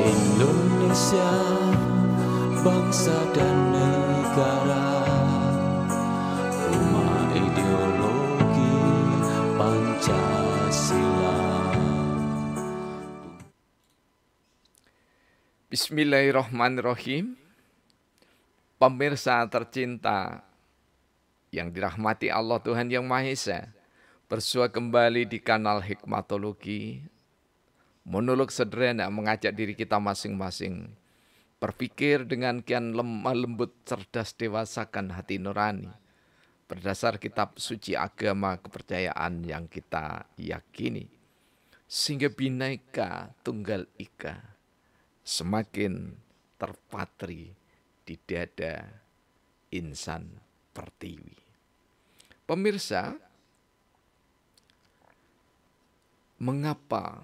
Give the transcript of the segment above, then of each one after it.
Indonesia, bangsa dan negara, rumah ideologi Pancasila. Bismillahirrahmanirrahim. Pemirsa tercinta yang dirahmati Allah Tuhan Yang Maha Esa, bersua kembali di kanal Hikmatologi, monolog sederhana mengajak diri kita masing-masing berpikir dengan kian lemah lembut, cerdas, dewasakan hati nurani berdasar kitab suci agama kepercayaan yang kita yakini, sehingga Bhinneka Tunggal Ika semakin terpatri di dada insan pertiwi. Pemirsa, mengapa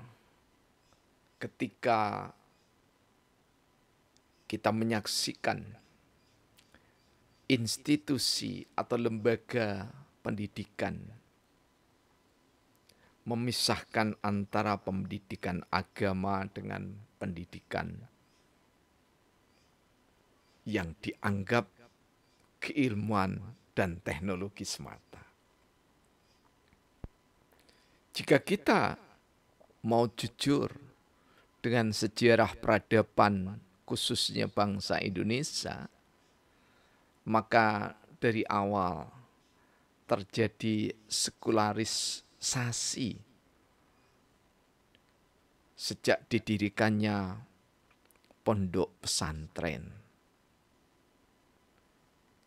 ketika kita menyaksikan institusi atau lembaga pendidikan memisahkan antara pendidikan agama dengan pendidikan yang dianggap keilmuan dan teknologi semata? Jika kita mau jujur dengan sejarah peradaban khususnya bangsa Indonesia, maka dari awal terjadi sekularisasi sejak didirikannya pondok pesantren.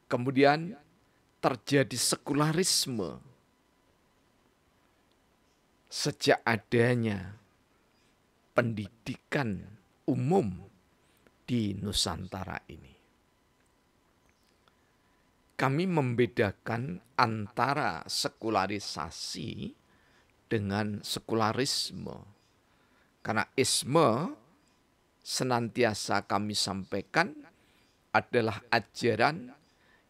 Kemudian terjadi sekularisme sejak adanya pendidikan umum di Nusantara ini. Kami membedakan antara sekularisasi dengan sekularisme. Karena isme senantiasa kami sampaikan adalah ajaran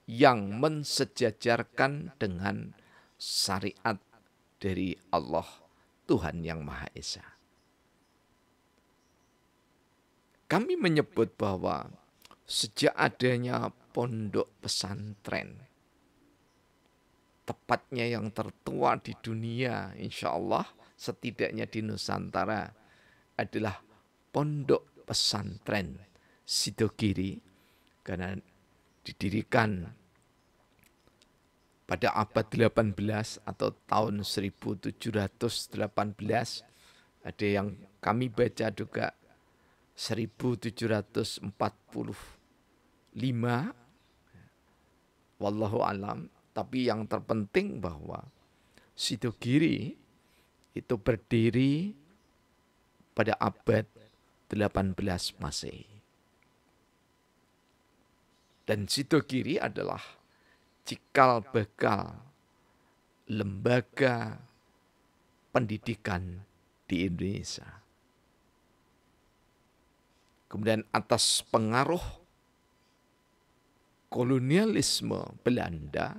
yang mensejajarkan dengan syariat dari Allah Tuhan Yang Maha Esa. Kami menyebut bahwa sejak adanya pondok pesantren, tepatnya yang tertua di dunia, insya Allah setidaknya di Nusantara, adalah pondok pesantren Sidogiri, karena didirikan pada abad 18 atau tahun 1718, ada yang kami baca juga 1745, wallahu alam. Tapi yang terpenting bahwa Sidogiri itu berdiri pada abad 18 Masehi. Dan Sidogiri adalah cikal bakal lembaga pendidikan di Indonesia. Kemudian atas pengaruh kolonialisme Belanda,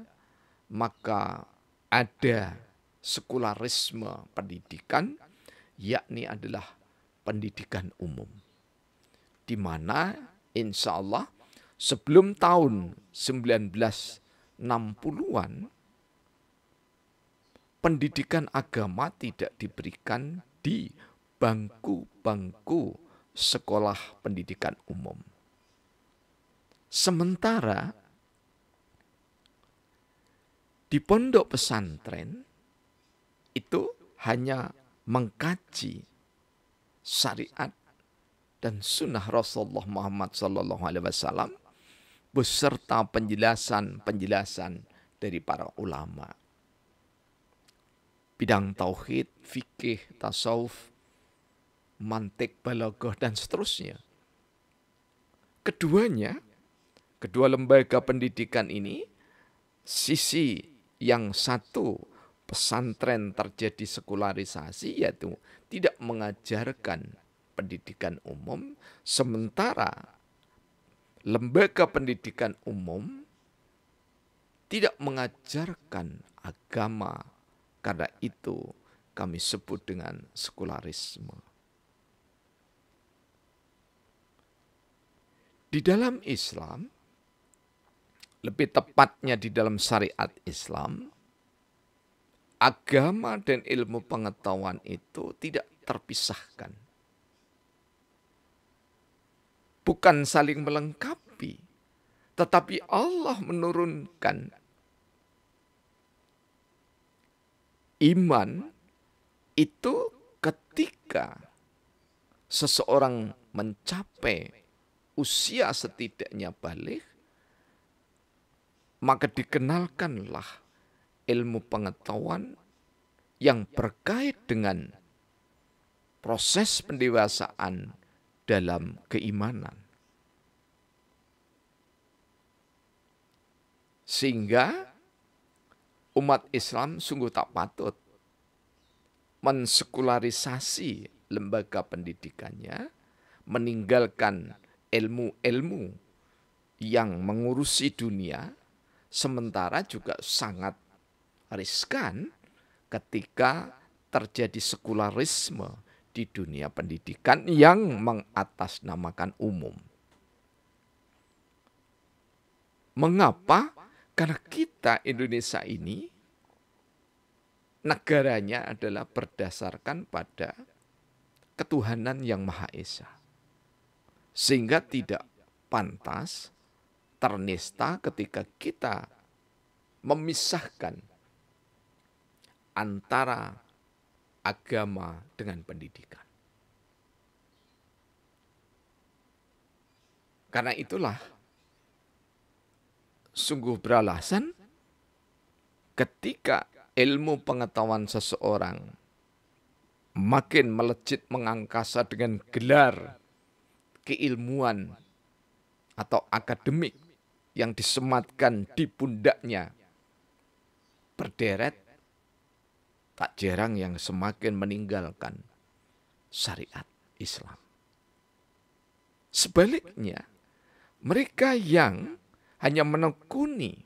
maka ada sekularisme pendidikan, yakni adalah pendidikan umum. Di mana insya Allah sebelum tahun 1960-an, pendidikan agama tidak diberikan di bangku-bangku sekolah pendidikan umum. Sementara di pondok pesantren itu hanya mengkaji syariat dan sunnah Rasulullah Muhammad SAW beserta penjelasan-penjelasan dari para ulama. Bidang tauhid, fikih, tasawuf, mantik, balaghah, dan seterusnya. Kedua lembaga pendidikan ini, sisi yang satu pesantren terjadi sekularisasi, yaitu tidak mengajarkan pendidikan umum, sementara lembaga pendidikan umum tidak mengajarkan agama. Karena itu kami sebut dengan sekularisme. Di dalam Islam, lebih tepatnya di dalam syariat Islam, agama dan ilmu pengetahuan itu tidak terpisahkan. Bukan saling melengkapi, tetapi Allah menurunkan iman itu ketika seseorang mencapai usia setidaknya balik, maka dikenalkanlah ilmu pengetahuan yang berkait dengan proses pendewasaan dalam keimanan. Sehingga umat Islam sungguh tak patut mensekularisasi lembaga pendidikannya, meninggalkan ilmu-ilmu yang mengurusi dunia, sementara juga sangat riskan ketika terjadi sekularisme di dunia pendidikan yang mengatasnamakan umum. Mengapa? Karena kita Indonesia ini negaranya adalah berdasarkan pada ketuhanan yang Maha Esa. Sehingga tidak pantas ternista ketika kita memisahkan antara agama dengan pendidikan. Karena itulah sungguh beralasan ketika ilmu pengetahuan seseorang makin melejit mengangkasa dengan gelar keilmuan atau akademik yang disematkan di pundaknya berderet, tak jarang yang semakin meninggalkan syariat Islam. Sebaliknya, mereka yang hanya menekuni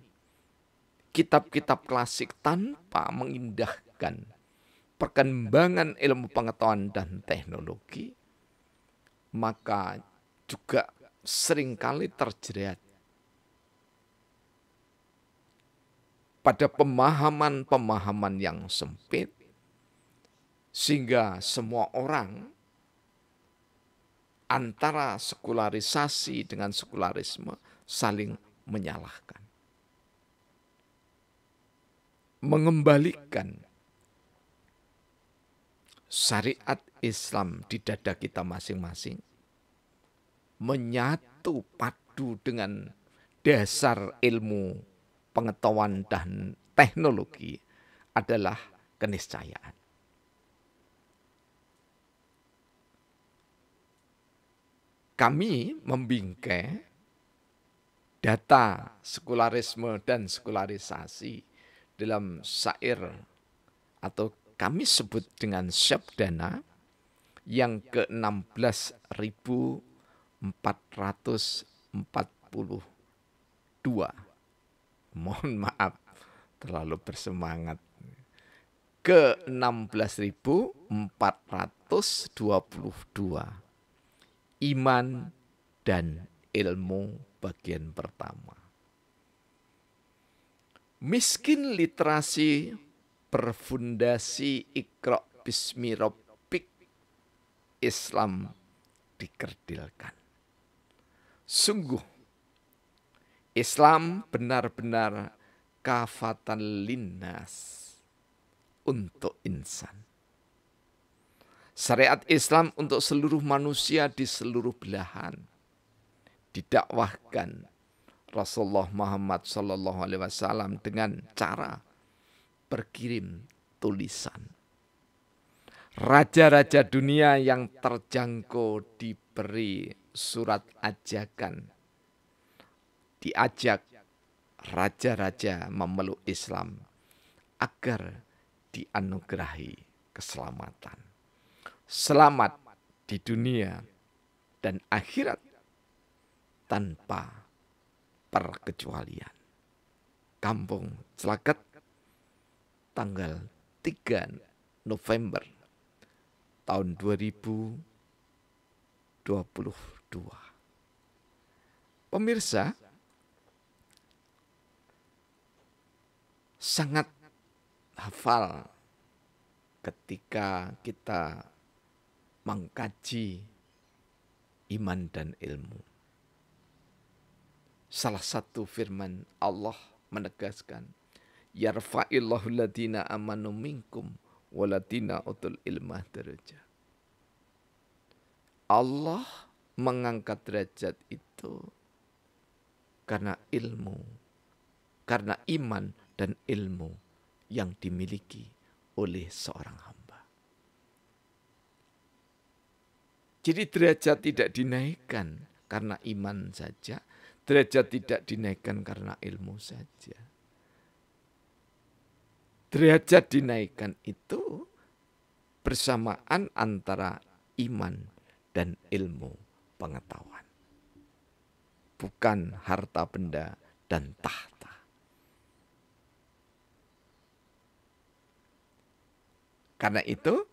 kitab-kitab klasik tanpa mengindahkan perkembangan ilmu pengetahuan dan teknologi, maka juga seringkali terjerat pada pemahaman-pemahaman yang sempit, sehingga semua orang antara sekularisasi dengan sekularisme saling menyalahkan. Mengembalikan syariat Islam di dada kita masing-masing, menyatu padu dengan dasar ilmu pengetahuan dan teknologi adalah keniscayaan. Kami membingkai data sekularisme dan sekularisasi dalam syair atau kami sebut dengan Syabdana yang ke-16.442. Mohon maaf terlalu bersemangat. Ke-16.422. Iman dan ilmu bagian pertama. Miskin literasi berfundasi Iqra bismi rabbik, Islam dikerdilkan. Sungguh Islam benar-benar kafatan linnas, untuk insan. Syariat Islam untuk seluruh manusia di seluruh belahan. Didakwahkan Rasulullah Muhammad SAW dengan cara berkirim tulisan. Raja-raja dunia yang terjangkau diberi surat ajakan. Diajak raja-raja memeluk Islam agar dianugerahi keselamatan. Selamat di dunia dan akhirat tanpa perkecualian. Kampung Celaket, tanggal 3 November tahun 2022. Pemirsa, sangat hafal ketika kita mengkaji iman dan ilmu. Salah satu firman Allah menegaskan, yarfa'illahu ladina amanu minkum waladina utul ilmah darajat. Allah mengangkat derajat itu karena ilmu, karena iman dan ilmu yang dimiliki oleh seorang hamba. Jadi derajat tidak dinaikkan karena iman saja, derajat tidak dinaikkan karena ilmu saja. Derajat dinaikkan itu bersamaan antara iman dan ilmu pengetahuan. Bukan harta benda dan tahta. Karena itu,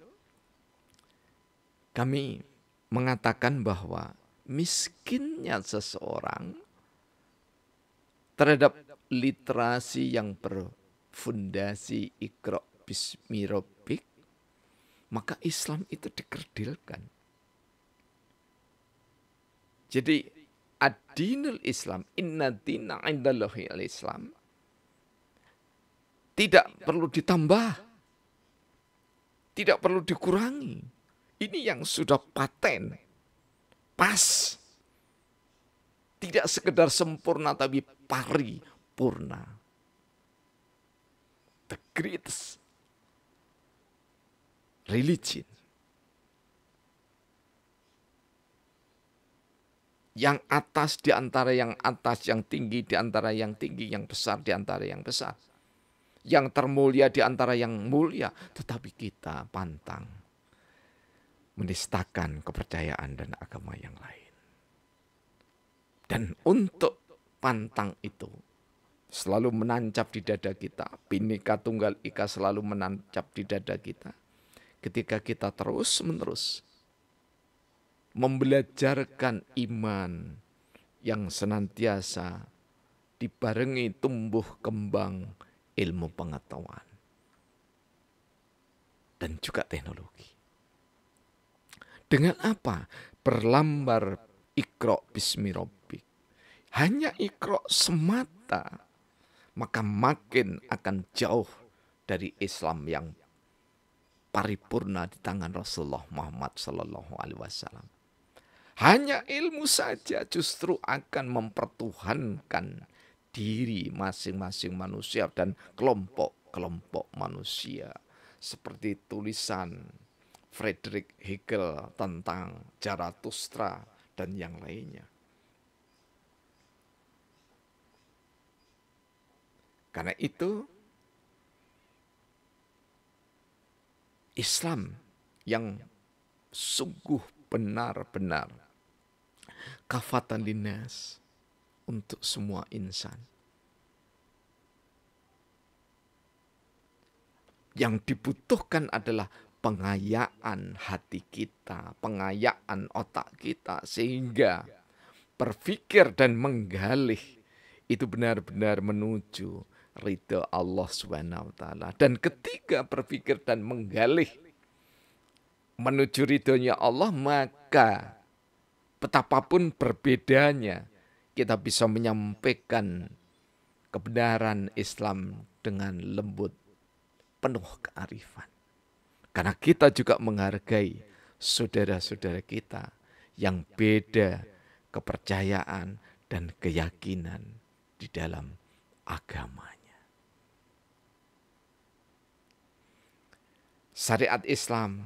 kami mengatakan bahwa miskinnya seseorang terhadap literasi yang berfundasi Iqra bismi rabbik, maka Islam itu dikerdilkan. Jadi ad-dinul Islam, inna dina indallahi al-Islam, tidak perlu ditambah, tidak perlu dikurangi. Ini yang sudah paten, pas. Tidak sekedar sempurna tapi paripurna. The greatest religion. Yang atas di antara yang atas, yang tinggi di antara yang tinggi, yang besar di antara yang besar. Yang termulia di antara yang mulia. Tetapi kita pantang menistakan kepercayaan dan agama yang lain. Dan untuk pantang itu selalu menancap di dada kita. Bhinneka Tunggal Ika selalu menancap di dada kita. Ketika kita terus-menerus membelajarkan iman yang senantiasa dibarengi tumbuh kembang ilmu pengetahuan dan juga teknologi. Dengan apa? Berlambar Iqra bismi rabbik. Hanya Iqra semata, maka makin akan jauh dari Islam yang paripurna di tangan Rasulullah Muhammad Sallallahu Alaihi Wasallam. Hanya ilmu saja justru akan mempertuhankan diri masing-masing manusia dan kelompok-kelompok manusia. Seperti tulisan Friedrich Hegel tentang Zarathustra dan yang lainnya. Karena itu, Islam yang sungguh benar-benar kafatan linnas untuk semua insan. Yang dibutuhkan adalah pengayaan hati kita, pengayaan otak kita, sehingga berpikir dan menggalih itu benar-benar menuju ridha Allah Subhanahu wa taala. Dan ketika berpikir dan menggalih menuju ridhonya Allah, maka betapapun berbedanya kita bisa menyampaikan kebenaran Islam dengan lembut, penuh kearifan. Karena kita juga menghargai saudara-saudara kita yang beda kepercayaan dan keyakinan di dalam agamanya. Syariat Islam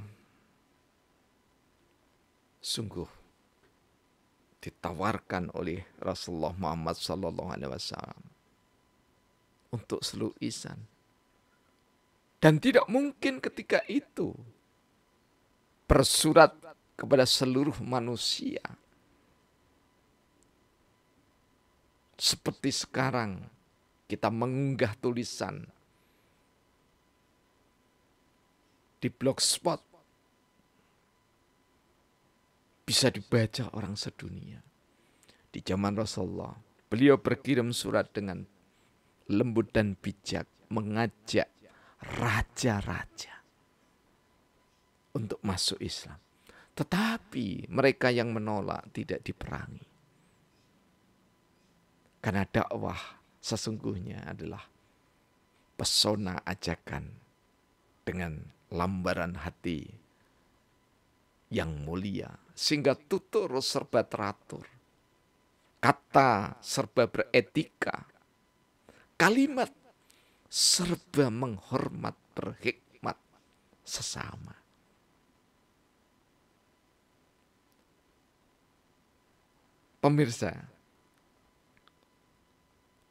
sungguh ditawarkan oleh Rasulullah Muhammad SAW untuk seluruh insan. Dan tidak mungkin ketika itu bersurat kepada seluruh manusia. Seperti sekarang kita mengunggah tulisan di blogspot, bisa dibaca orang sedunia. Di zaman Rasulullah, beliau berkirim surat dengan lembut dan bijak mengajak raja-raja untuk masuk Islam. Tetapi mereka yang menolak tidak diperangi. Karena dakwah sesungguhnya adalah pesona ajakan dengan lambaran hati yang mulia. Sehingga tutur serba teratur. Kata serba beretika. Kalimat serba menghormat, berhikmat sesama. Pemirsa,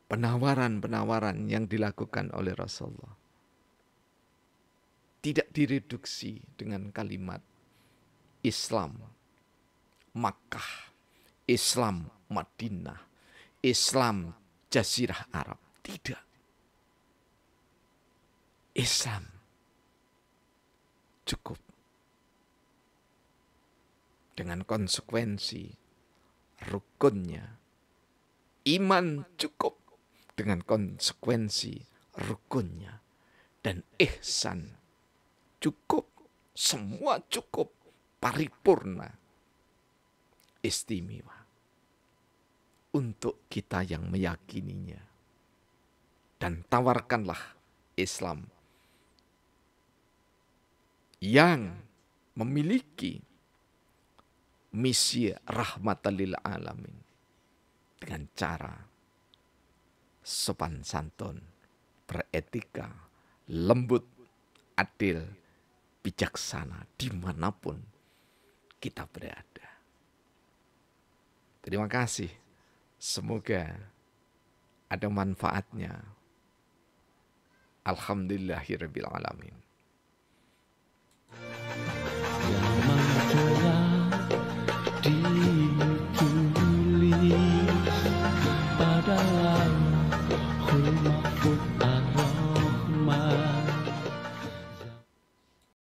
penawaran-penawaran yang dilakukan oleh Rasulullah tidak direduksi dengan kalimat Islam Makkah, Islam Madinah, Islam Jazirah Arab. Tidak. Islam cukup dengan konsekuensi rukunnya. Iman cukup dengan konsekuensi rukunnya. Dan ihsan cukup. Semua cukup. Paripurna. Istimewa. Untuk kita yang meyakininya. Dan tawarkanlah Islam yang memiliki misi rahmatan lil alamin dengan cara sopan santun, beretika, lembut, adil, bijaksana dimanapun kita berada. Terima kasih. Semoga ada manfaatnya. Alhamdulillahirabbil alamin.